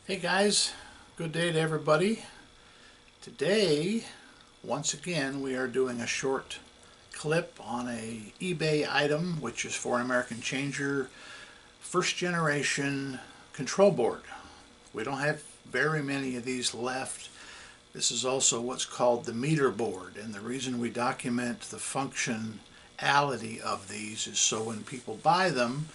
Hey guys, good day to everybody. Today, once again, we are doing a short clip on a eBay item, which is for an American Changer first generation control board. We don't have very many of these left. This is also what's called the meter board, and the reason we document the functionality of these is so when people buy them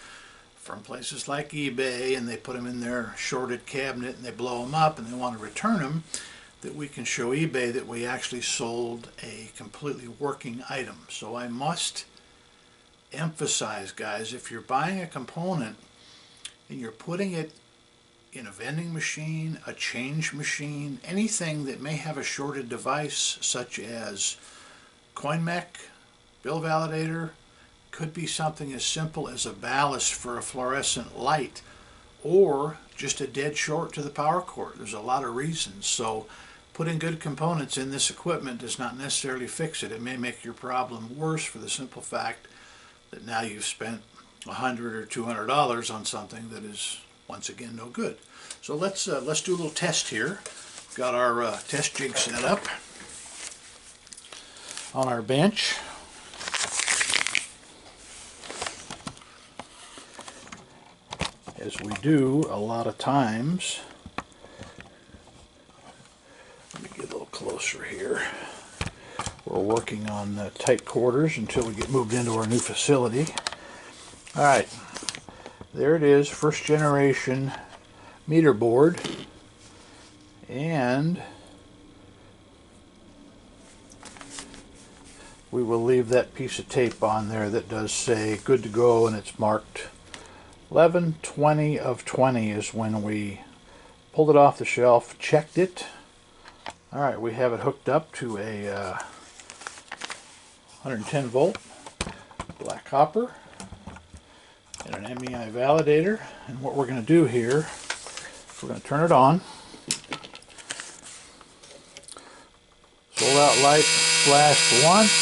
from places like eBay and they put them in their shorted cabinet and they blow them up and they want to return them, that we can show eBay that we actually sold a completely working item. So I must emphasize, guys, if you're buying a component and you're putting it in a vending machine, a change machine, anything that may have a shorted device such as coin mech, bill validator, could be something as simple as a ballast for a fluorescent light or just a dead short to the power cord. There's a lot of reasons. So putting good components in this equipment does not necessarily fix it. It may make your problem worse for the simple fact that now you've spent $100 or $200 on something that is once again no good. So let's do a little test here. We've got our test jig set up on our bench. As we do a lot of times. Let me get a little closer here. We're working on tight quarters until we get moved into our new facility. Alright, there it is, first generation meter board, and we will leave that piece of tape on there that does say good to go, and it's marked 11/20 of 20 is when we pulled it off the shelf, checked it. Alright, we have it hooked up to a 110 volt black copper and an MEI validator. And what we're going to do here, we're going to turn it on. Sold out light flashed once.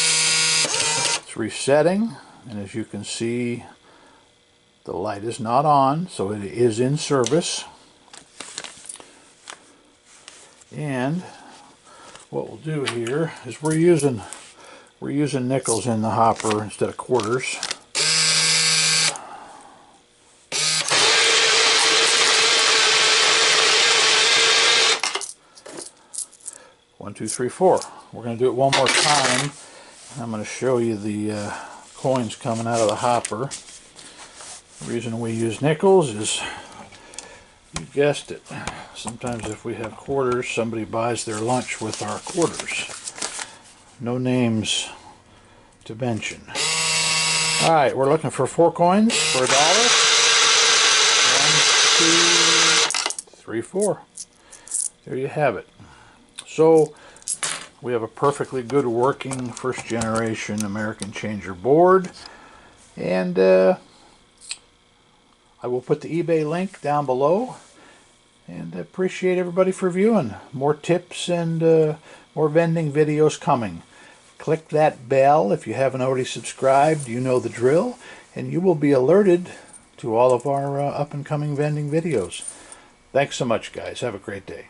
It's resetting, and as you can see, the light is not on, so it is in service. And what we'll do here is we're using nickels in the hopper instead of quarters. One, two, three, four. We're going to do it one more time. I'm going to show you the coins coming out of the hopper. The reason we use nickels is, you guessed it, sometimes if we have quarters, somebody buys their lunch with our quarters. No names to mention. Alright, we're looking for 4 coins for $1. 1, 2, 3, 4. There you have it. So we have a perfectly good working first generation American Changer board, and I will put the eBay link down below, and appreciate everybody for viewing. More tips and more vending videos coming. Click that bell if you haven't already subscribed. You know the drill, and you will be alerted to all of our up and coming vending videos. Thanks so much, guys. Have a great day.